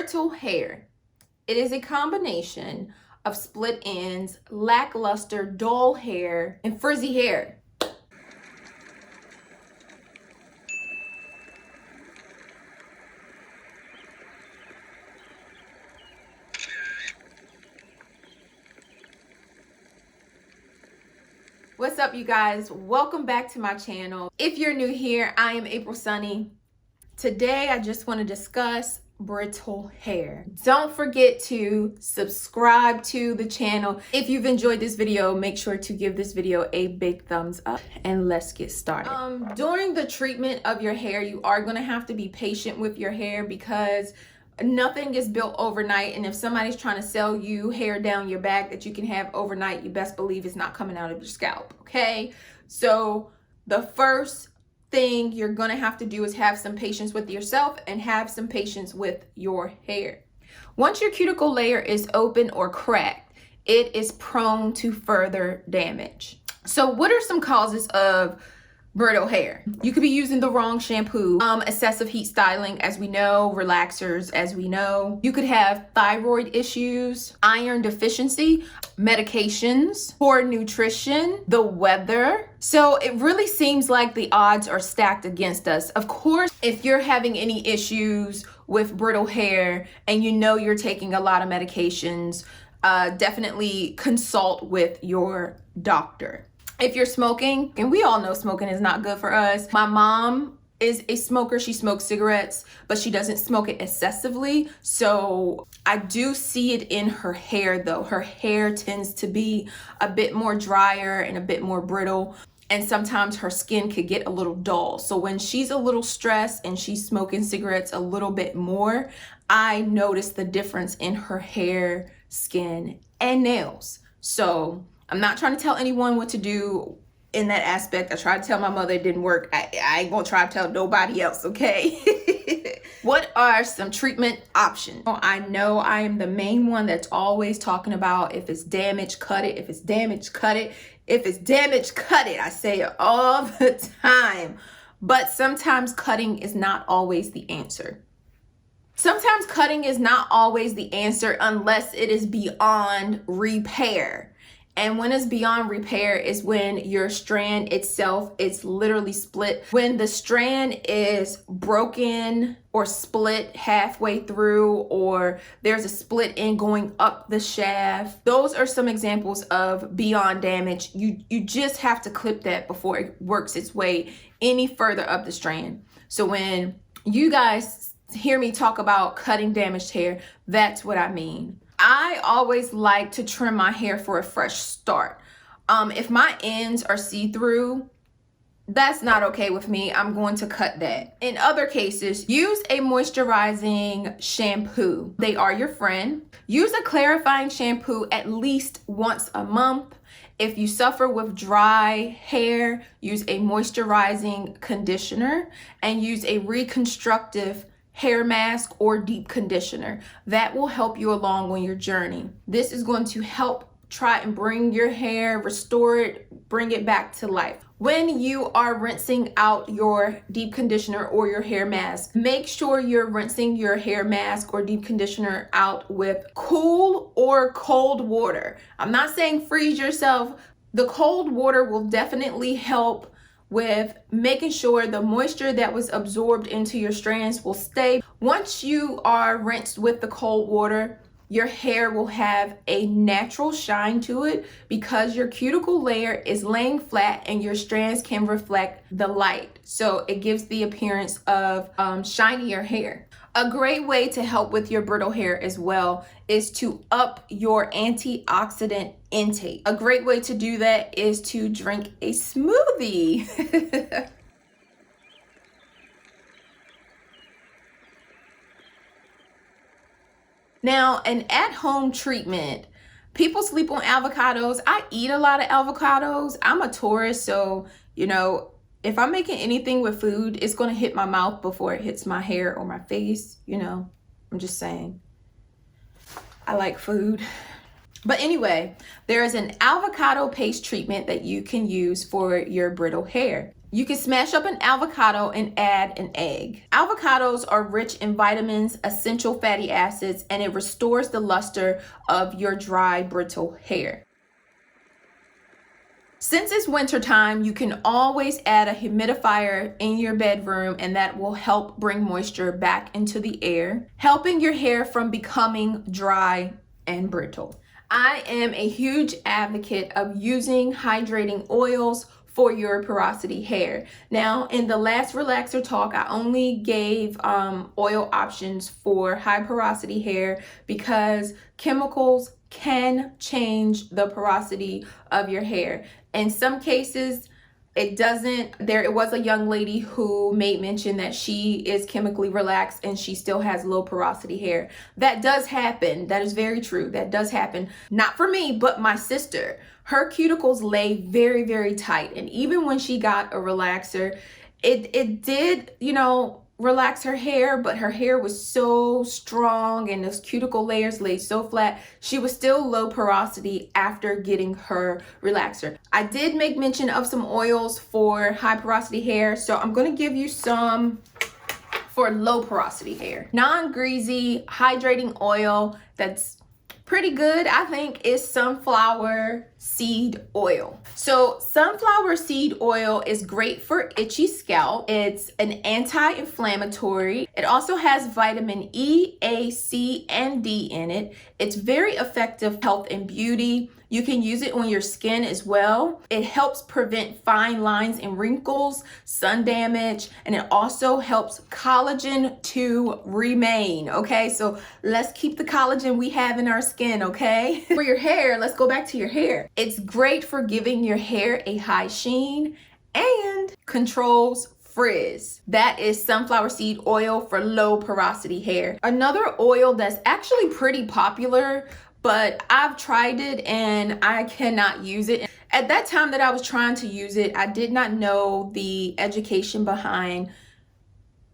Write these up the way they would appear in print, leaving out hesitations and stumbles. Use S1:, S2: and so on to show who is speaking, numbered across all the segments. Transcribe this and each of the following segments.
S1: Brittle hair. It is a combination of split ends, lackluster, dull hair, and frizzy hair. What's up, you guys? Welcome back to my channel. If you're new here, I am April Sunny. Today, I just want to discuss brittle hair. Don't forget to subscribe to the channel. If you've enjoyed this video, make sure to give this video a big thumbs up and let's get started. During the treatment of your hair, you are going to have to be patient with your hair because nothing is built overnight, and if somebody's trying to sell you hair down your back that you can have overnight, you best believe it's not coming out of your scalp. Okay, so the first thing you're gonna have to do is have some patience with yourself and have some patience with your hair. Once your cuticle layer is open or cracked, it is prone to further damage. So what are some causes of brittle hair? You could be using the wrong shampoo, excessive heat styling, as we know, relaxers, as we know. You could have thyroid issues, iron deficiency, medications, poor nutrition, the weather. So it really seems like the odds are stacked against us. Of course, if you're having any issues with brittle hair and you know you're taking a lot of medications, definitely consult with your doctor. If you're smoking, and we all know smoking is not good for us. My mom is a smoker. She smokes cigarettes, but she doesn't smoke it excessively. So I do see it in her hair though. Her hair tends to be a bit more drier and a bit more brittle. And sometimes her skin could get a little dull. So when she's a little stressed and she's smoking cigarettes a little bit more, I notice the difference in her hair, skin, and nails. So I'm not trying to tell anyone what to do in that aspect. I tried to tell my mother, it didn't work. I ain't gonna try to tell nobody else, okay? What are some treatment options? I know I am the main one that's always talking about if it's damaged, cut it. If it's damaged, cut it. If it's damaged, cut it. I say it all the time. But sometimes cutting is not always the answer. Sometimes cutting is not always the answer unless it is beyond repair. And when it's beyond repair is when your strand itself is literally split. When the strand is broken or split halfway through, or there's a split end going up the shaft. Those are some examples of beyond damage. You just have to clip that before it works its way any further up the strand. So when you guys hear me talk about cutting damaged hair, that's what I mean. I always like to trim my hair for a fresh start. If my ends are see-through, that's not okay with me. I'm going to cut that. In other cases, use a moisturizing shampoo. They are your friend. Use a clarifying shampoo at least once a month. If you suffer with dry hair, use a moisturizing conditioner and use a reconstructive hair mask or deep conditioner. That will help you along on your journey. This is going to help try and bring your hair, restore it, bring it back to life. When you are rinsing out your deep conditioner or your hair mask, make sure you're rinsing your hair mask or deep conditioner out with cool or cold water. I'm not saying freeze yourself. The cold water will definitely help with making sure the moisture that was absorbed into your strands will stay. Once you are rinsed with the cold water, your hair will have a natural shine to it because your cuticle layer is laying flat and your strands can reflect the light. So it gives the appearance of shinier hair. A great way to help with your brittle hair as well is to up your antioxidant intake. A great way to do that is to drink a smoothie. Now, an at-home treatment. People sleep on avocados. I eat a lot of avocados. I'm a Taurus, so, you know, if I'm making anything with food, it's going to hit my mouth before it hits my hair or my face. You know, I'm just saying. I like food. But anyway, there is an avocado paste treatment that you can use for your brittle hair. You can smash up an avocado and add an egg. Avocados are rich in vitamins, essential fatty acids, and it restores the luster of your dry, brittle hair. Since it's winter time, you can always add a humidifier in your bedroom, and that will help bring moisture back into the air, helping your hair from becoming dry and brittle. I am a huge advocate of using hydrating oils for your porosity hair. Now, in the last relaxer talk, I only gave oil options for high porosity hair because chemicals can change the porosity of your hair. In some cases, it doesn't. It was a young lady who made mention that she is chemically relaxed and she still has low porosity hair. That does happen. That is very true. That does happen. Not for me, but my sister. Her cuticles lay very, very tight. And even when she got a relaxer, it did, relax her hair, but her hair was so strong and those cuticle layers lay so flat. She was still low porosity after getting her relaxer. I did make mention of some oils for high porosity hair, so I'm going to give you some for low porosity hair. Non-greasy hydrating oil that's pretty good, I think, is sunflower seed oil. So sunflower seed oil is great for itchy scalp. It's an anti-inflammatory. It also has vitamin E, A, C, and D in it. It's very effective health and beauty. You can use it on your skin as well. It helps prevent fine lines and wrinkles, sun damage, and it also helps collagen to remain, okay? So let's keep the collagen we have in our skin, okay? For your hair, let's go back to your hair. It's great for giving your hair a high sheen and controls frizz. That is sunflower seed oil for low porosity hair. Another oil that's actually pretty popular, but I've tried it and I cannot use it. At that time that I was trying to use it, I did not know the education behind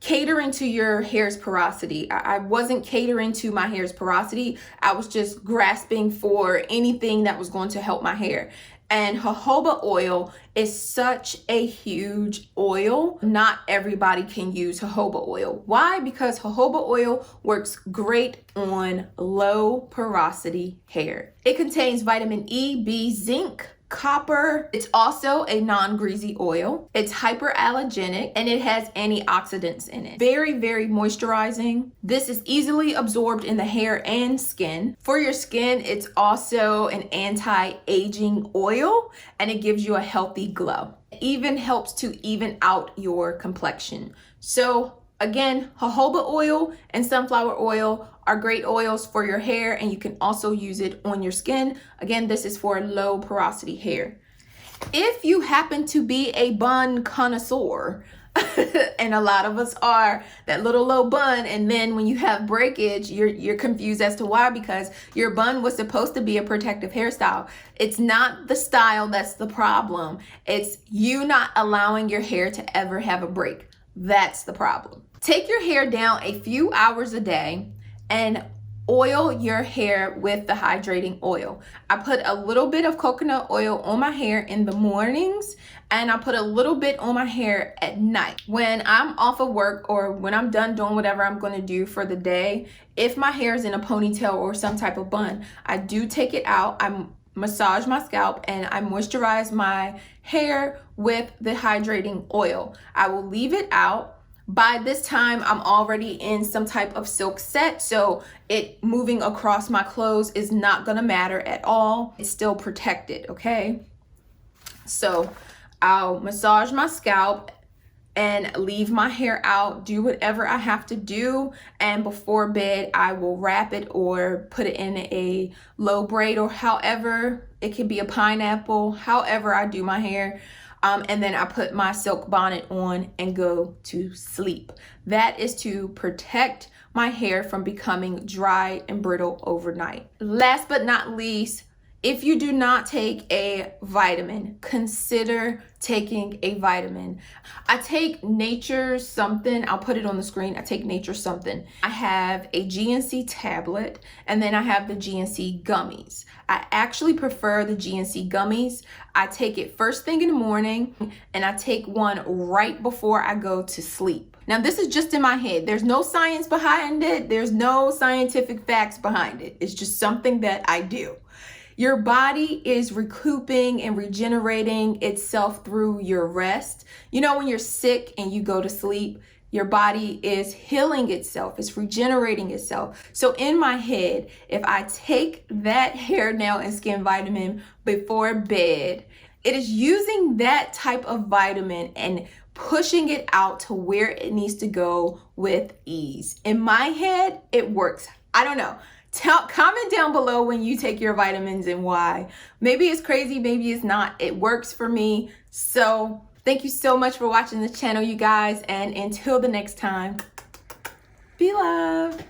S1: catering to your hair's porosity. I wasn't catering to my hair's porosity. I was just grasping for anything that was going to help my hair. And jojoba oil is such a huge oil. Not everybody can use jojoba oil. Why? Because jojoba oil works great on low porosity hair. It contains vitamin E, B, zinc, copper. It's also a non-greasy oil. It's hyperallergenic and it has antioxidants in it. Very, very moisturizing. This is easily absorbed in the hair and skin. For your skin, it's also an anti-aging oil and it gives you a healthy glow. It even helps to even out your complexion. So again, jojoba oil and sunflower oil are great oils for your hair, and you can also use it on your skin. Again, this is for low porosity hair. If you happen to be a bun connoisseur, and a lot of us are, that little low bun, and then when you have breakage, you're confused as to why, because your bun was supposed to be a protective hairstyle. It's not the style that's the problem. It's you not allowing your hair to ever have a break. That's the problem. Take your hair down a few hours a day and oil your hair with the hydrating oil. I put a little bit of coconut oil on my hair in the mornings, and I put a little bit on my hair at night. When I'm off of work or when I'm done doing whatever I'm going to do for the day, if my hair is in a ponytail or some type of bun, I do take it out. I massage my scalp and I moisturize my hair with the hydrating oil. I will leave it out. By this time, I'm already in some type of silk set, so it moving across my clothes is not gonna matter at all. It's still protected, okay? So I'll massage my scalp and leave my hair out, do whatever I have to do, and before bed, I will wrap it or put it in a low braid, or however, it could be a pineapple, however I do my hair. And then I put my silk bonnet on and go to sleep. That is to protect my hair from becoming dry and brittle overnight. Last but not least, If you do not take a vitamin, consider taking a vitamin. I take Nature something. I'll put it on the screen. I take Nature something. I have a GNC tablet, and then I have the GNC gummies. I actually prefer the GNC gummies. I take it first thing in the morning, and I take one right before I go to sleep. Now, this is just in my head. There's no science behind it. There's no scientific facts behind it. It's just something that I do. Your body is recouping and regenerating itself through your rest. You know, when you're sick and you go to sleep, your body is healing itself. It's regenerating itself. So in my head, if I take that hair, nail, and skin vitamin before bed, it is using that type of vitamin and pushing it out to where it needs to go with ease. In my head, it works. I don't know. Comment down below when you take your vitamins and why. Maybe it's crazy, maybe it's not. It works for me. So thank you so much for watching this channel, you guys. And until the next time, be loved.